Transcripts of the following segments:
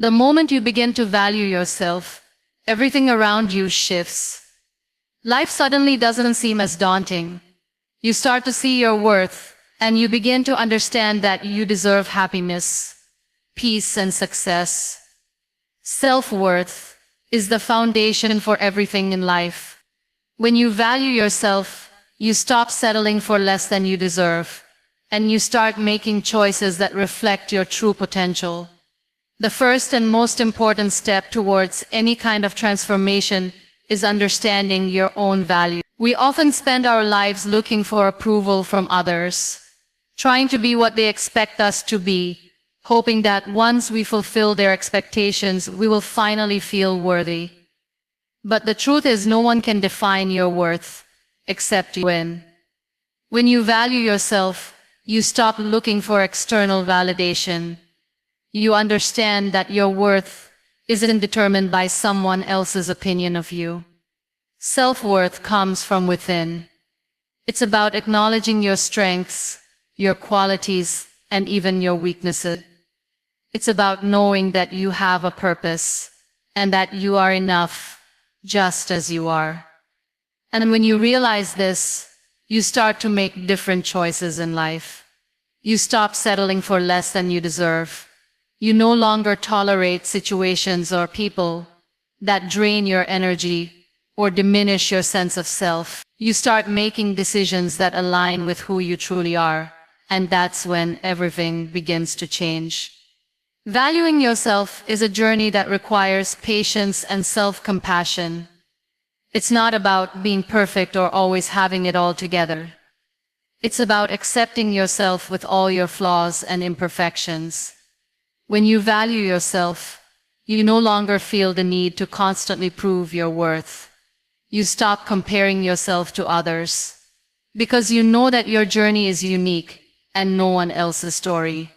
The moment you begin to value yourself, everything around you shifts. Life suddenly doesn't seem as daunting. You start to see your worth, and you begin to understand that you deserve happiness, peace, and success. Self-worth is the foundation for everything in life. When you value yourself, you stop settling for less than you deserve, and you start making choices that reflect your true potential. The first and most important step towards any kind of transformation is understanding your own value. We often spend our lives looking for approval from others, trying to be what they expect us to be, hoping that once we fulfill their expectations, we will finally feel worthy. But the truth is, no one can define your worth except you. When you value yourself, you stop looking for external validation. You understand that your worth isn't determined by someone else's opinion of you. Self-worth comes from within. It's about acknowledging your strengths, your qualities, and even your weaknesses. It's about knowing that you have a purpose, and that you are enough, just as you are. And when you realize this, you start to make different choices in life. You stop settling for less than you deserve. You no longer tolerate situations or people that drain your energy or diminish your sense of self. You start making decisions that align with who you truly are, and that's when everything begins to change. Valuing yourself is a journey that requires patience and self-compassion. It's not about being perfect or always having it all together. It's about accepting yourself with all your flaws and imperfections. When you value yourself, you no longer feel the need to constantly prove your worth. You stop comparing yourself to others, because you know that your journey is unique and no one else's story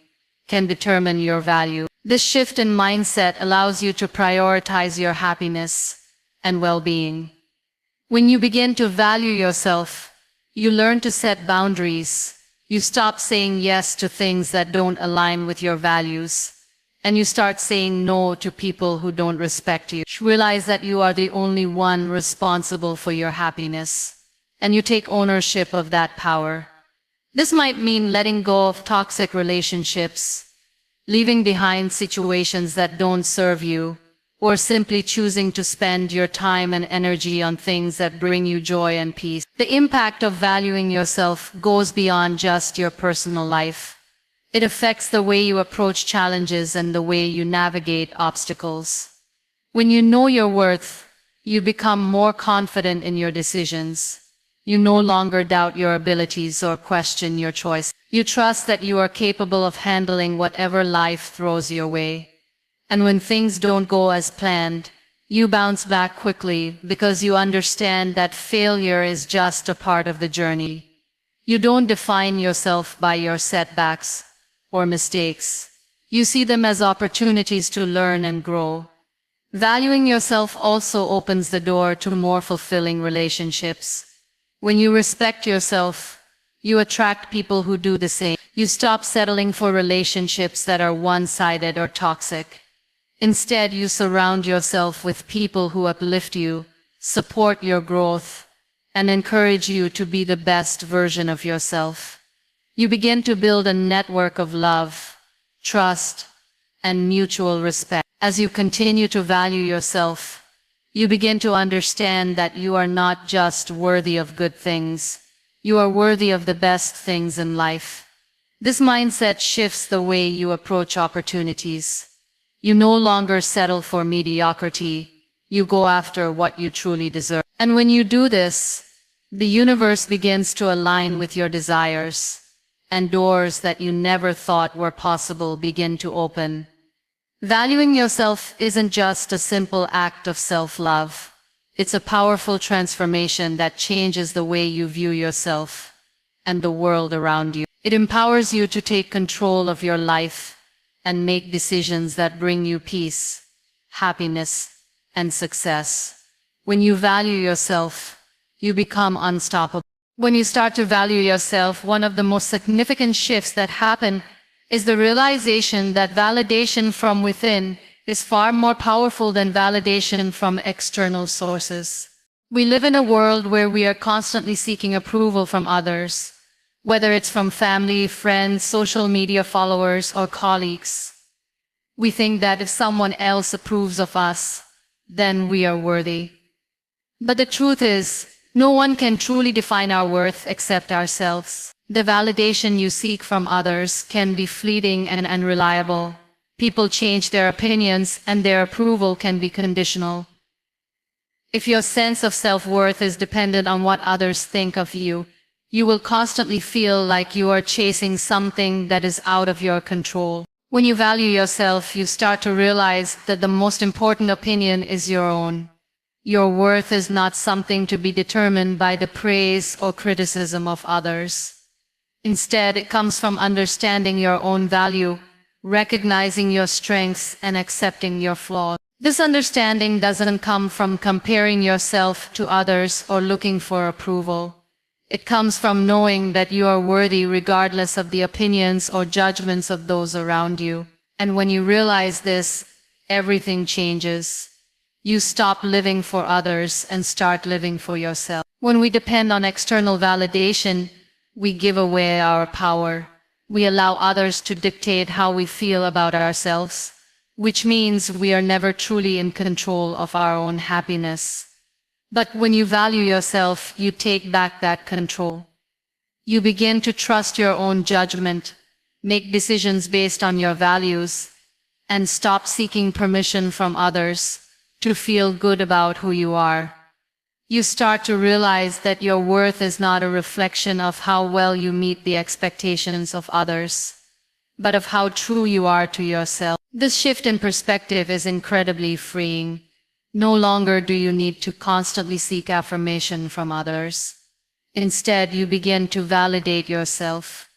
can determine your value. This shift in mindset allows you to prioritize your happiness and well-being. When you begin to value yourself, you learn to set boundaries. You stop saying yes to things that don't align with your values, and you start saying no to people who don't respect you. Realize that you are the only one responsible for your happiness, and you take ownership of that power. This might mean letting go of toxic relationships, leaving behind situations that don't serve you, or simply choosing to spend your time and energy on things that bring you joy and peace. The impact of valuing yourself goes beyond just your personal life. It affects the way you approach challenges and the way you navigate obstacles. When you know your worth, you become more confident in your decisions. You no longer doubt your abilities or question your choice. You trust that you are capable of handling whatever life throws your way. And when things don't go as planned, you bounce back quickly because you understand that failure is just a part of the journey. You don't define yourself by your setbacks or mistakes. You see them as opportunities to learn and grow. Valuing yourself also opens the door to more fulfilling relationships. When you respect yourself, you attract people who do the same. You stop settling for relationships that are one-sided or toxic. Instead, you surround yourself with people who uplift you, support your growth, and encourage you to be the best version of yourself. You begin to build a network of love, trust, and mutual respect. As you continue to value yourself, you begin to understand that you are not just worthy of good things, you are worthy of the best things in life. This mindset shifts the way you approach opportunities. You no longer settle for mediocrity, you go after what you truly deserve. And when you do this, the universe begins to align with your desires, and doors that you never thought were possible begin to open. Valuing yourself isn't just a simple act of self-love. It's a powerful transformation that changes the way you view yourself and the world around you. It empowers you to take control of your life and make decisions that bring you peace, happiness, and success. When you value yourself, you become unstoppable. When you start to value yourself, one of the most significant shifts that happen is the realization that validation from within is far more powerful than validation from external sources. We live in a world where we are constantly seeking approval from others, whether it's from family, friends, social media followers, or colleagues. We think that if someone else approves of us, then we are worthy. But the truth is, no one can truly define our worth except ourselves. The validation you seek from others can be fleeting and unreliable. People change their opinions, and their approval can be conditional. If your sense of self-worth is dependent on what others think of you, you will constantly feel like you are chasing something that is out of your control. When you value yourself, you start to realize that the most important opinion is your own. Your worth is not something to be determined by the praise or criticism of others. Instead, it comes from understanding your own value, recognizing your strengths, and accepting your flaws. This understanding doesn't come from comparing yourself to others or looking for approval. It comes from knowing that you are worthy regardless of the opinions or judgments of those around you. And when you realize this, everything changes. You stop living for others and start living for yourself. When we depend on external validation, we give away our power. We allow others to dictate how we feel about ourselves, which means we are never truly in control of our own happiness. But when you value yourself, you take back that control. You begin to trust your own judgment, make decisions based on your values, and stop seeking permission from others to feel good about who you are. You start to realize that your worth is not a reflection of how well you meet the expectations of others, but of how true you are to yourself. This shift in perspective is incredibly freeing. No longer do you need to constantly seek affirmation from others. Instead, you begin to validate yourself.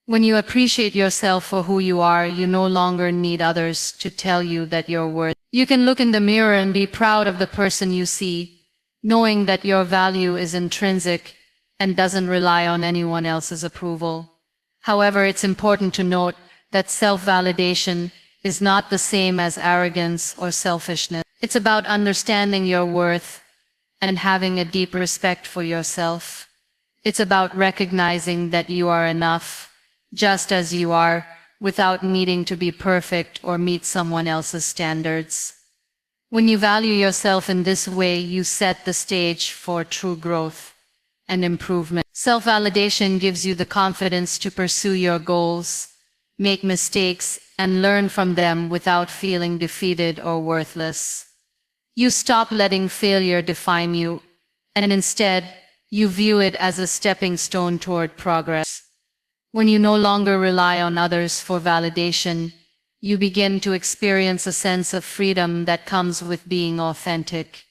When you appreciate yourself for who you are, you no longer need others to tell you that you're worthy. You can look in the mirror and be proud of the person you see, knowing that your value is intrinsic and doesn't rely on anyone else's approval. However, it's important to note that self-validation is not the same as arrogance or selfishness. It's about understanding your worth and having a deep respect for yourself. It's about recognizing that you are enough, just as you are, without needing to be perfect or meet someone else's standards. When you value yourself in this way, you set the stage for true growth and improvement. Self-validation gives you the confidence to pursue your goals, make mistakes, and learn from them without feeling defeated or worthless. You stop letting failure define you, and instead, you view it as a stepping stone toward progress. When you no longer rely on others for validation, you begin to experience a sense of freedom that comes with being authentic.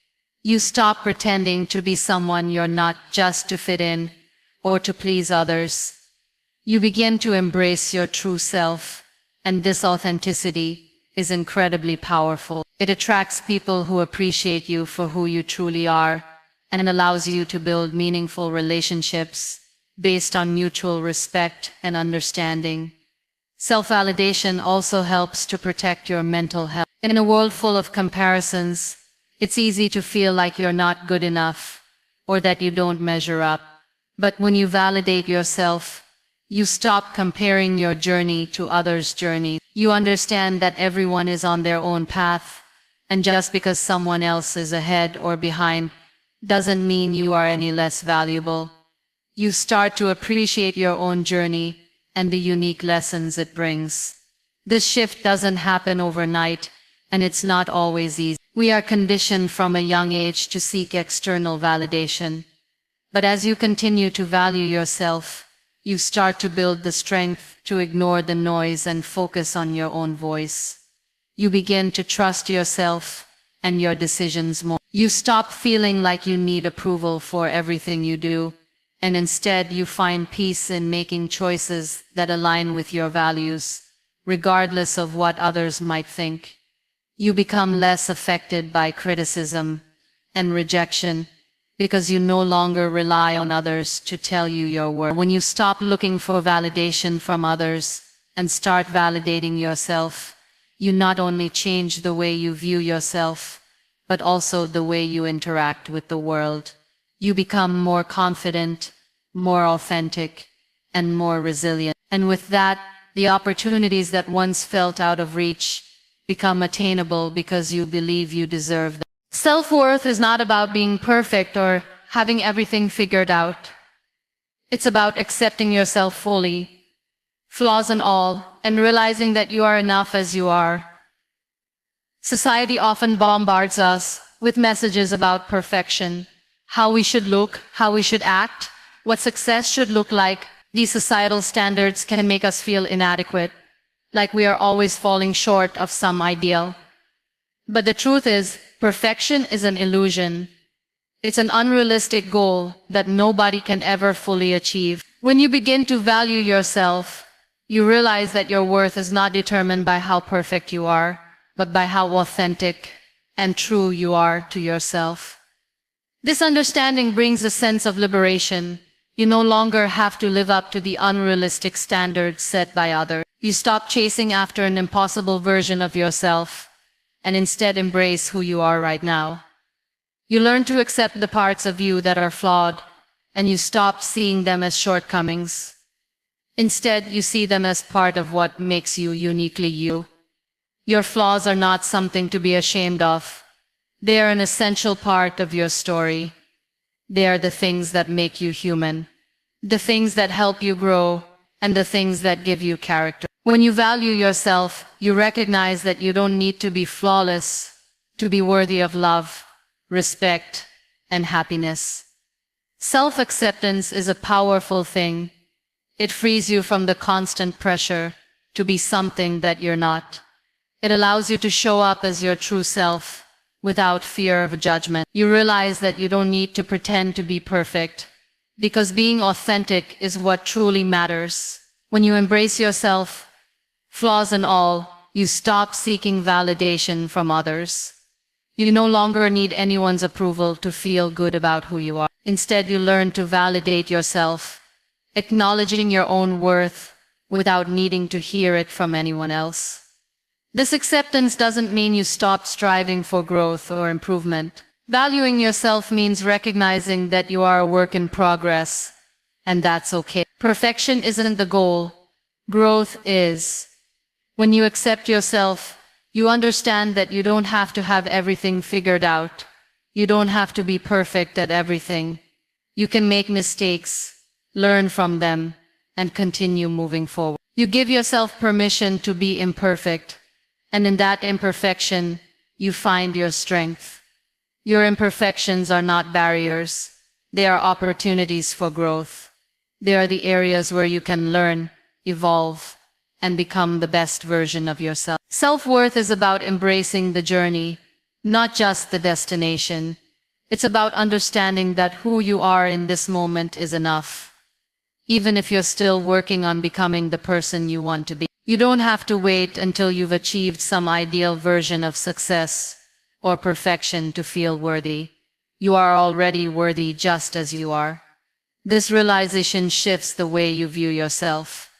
You stop pretending to be someone you're not just to fit in or to please others. You begin to embrace your true self, and this authenticity is incredibly powerful. It attracts people who appreciate you for who you truly are and allows you to build meaningful relationships based on mutual respect and understanding. Self-validation also helps to protect your mental health. In a world full of comparisons, it's easy to feel like you're not good enough or that you don't measure up. But when you validate yourself, you stop comparing your journey to others' journey. You understand that everyone is on their own path, and just because someone else is ahead or behind doesn't mean you are any less valuable. You start to appreciate your own journey and the unique lessons it brings. This shift doesn't happen overnight, and it's not always easy. We are conditioned from a young age to seek external validation. But as you continue to value yourself, you start to build the strength to ignore the noise and focus on your own voice. You begin to trust yourself and your decisions more. You stop feeling like you need approval for everything you do, and instead you find peace in making choices that align with your values, regardless of what others might think. You become less affected by criticism and rejection because you no longer rely on others to tell you your worth. When you stop looking for validation from others and start validating yourself, you not only change the way you view yourself, but also the way you interact with the world. You become more confident, more authentic, and more resilient. And with that, the opportunities that once felt out of reach become attainable because you believe you deserve them. Self-worth is not about being perfect or having everything figured out. It's about accepting yourself fully, flaws and all, and realizing that you are enough as you are. Society often bombards us with messages about perfection, how we should look, how we should act, what success should look like. These societal standards can make us feel inadequate, like we are always falling short of some ideal. But the truth is, perfection is an illusion. It's an unrealistic goal that nobody can ever fully achieve. When you begin to value yourself, you realize that your worth is not determined by how perfect you are, but by how authentic and true you are to yourself. This understanding brings a sense of liberation. You no longer have to live up to the unrealistic standards set by others. You stop chasing after an impossible version of yourself and instead embrace who you are right now. You learn to accept the parts of you that are flawed, and you stop seeing them as shortcomings. Instead, you see them as part of what makes you uniquely you. Your flaws are not something to be ashamed of. They are an essential part of your story. They are the things that make you human, the things that help you grow, and the things that give you character. When you value yourself, you recognize that you don't need to be flawless to be worthy of love, respect, and happiness. Self-acceptance is a powerful thing. It frees you from the constant pressure to be something that you're not. It allows you to show up as your true self without fear of judgment. You realize that you don't need to pretend to be perfect, because being authentic is what truly matters. When you embrace yourself, flaws and all, you stop seeking validation from others. You no longer need anyone's approval to feel good about who you are. Instead, you learn to validate yourself, acknowledging your own worth without needing to hear it from anyone else. This acceptance doesn't mean you stop striving for growth or improvement. Valuing yourself means recognizing that you are a work in progress, and that's okay. Perfection isn't the goal. Growth is. When you accept yourself, you understand that you don't have to have everything figured out. You don't have to be perfect at everything. You can make mistakes, learn from them, and continue moving forward. You give yourself permission to be imperfect, and in that imperfection, you find your strength. Your imperfections are not barriers. They are opportunities for growth. They are the areas where you can learn, evolve, and become the best version of yourself. Self-worth is about embracing the journey, not just the destination. It's about understanding that who you are in this moment is enough. Even if you're still working on becoming the person you want to be. You don't have to wait until you've achieved some ideal version of success or perfection to feel worthy. You are already worthy just as you are. This realization shifts the way you view yourself.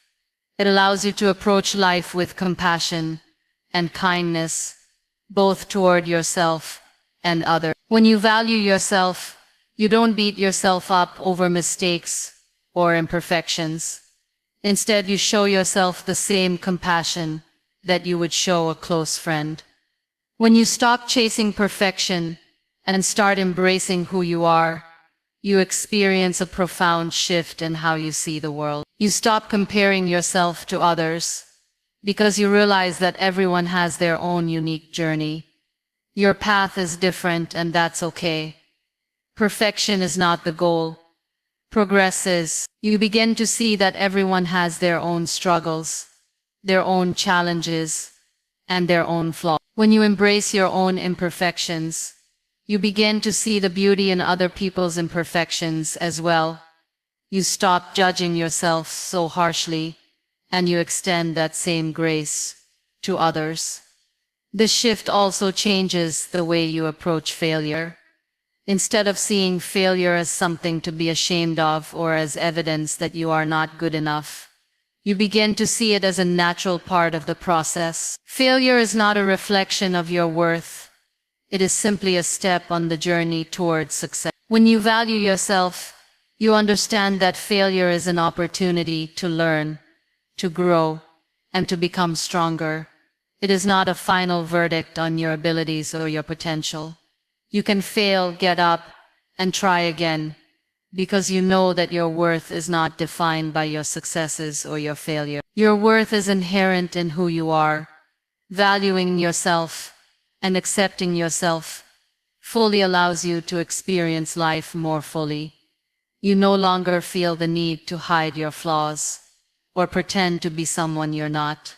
It allows you to approach life with compassion and kindness, both toward yourself and others. When you value yourself, you don't beat yourself up over mistakes or imperfections. Instead, you show yourself the same compassion that you would show a close friend. When you stop chasing perfection and start embracing who you are, you experience a profound shift in how you see the world. You stop comparing yourself to others, because you realize that everyone has their own unique journey. Your path is different, and that's okay. Perfection is not the goal. Progress is. You begin to see that everyone has their own struggles, their own challenges, and their own flaws. When you embrace your own imperfections, you begin to see the beauty in other people's imperfections as well. You stop judging yourself so harshly, and you extend that same grace to others. This shift also changes the way you approach failure. Instead of seeing failure as something to be ashamed of or as evidence that you are not good enough, You begin to see it as a natural part of the process. Failure is not a reflection of your worth. It is simply a step on the journey towards success. When you value yourself, you understand that failure is an opportunity to learn, to grow, and to become stronger. It is not a final verdict on your abilities or your potential. You can fail, get up, and try again, because you know that your worth is not defined by your successes or your failure. Your worth is inherent in who you are. Valuing yourself and accepting yourself fully allows you to experience life more fully. You no longer feel the need to hide your flaws or pretend to be someone you're not.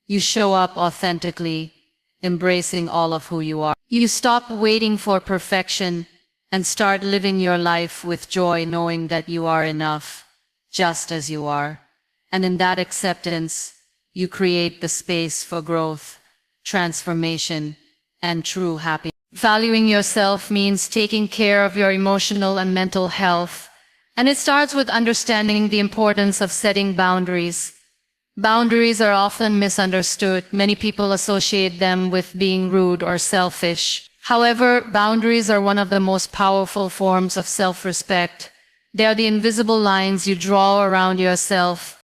You show up authentically, embracing all of who you are. You stop waiting for perfection and start living your life with joy, knowing that you are enough, just as you are. And in that acceptance, you create the space for growth, transformation, and true happiness. Valuing yourself means taking care of your emotional and mental health, and it starts with understanding the importance of setting boundaries. Boundaries are often misunderstood. Many people associate them with being rude or selfish. However, boundaries are one of the most powerful forms of self-respect. They are the invisible lines you draw around yourself,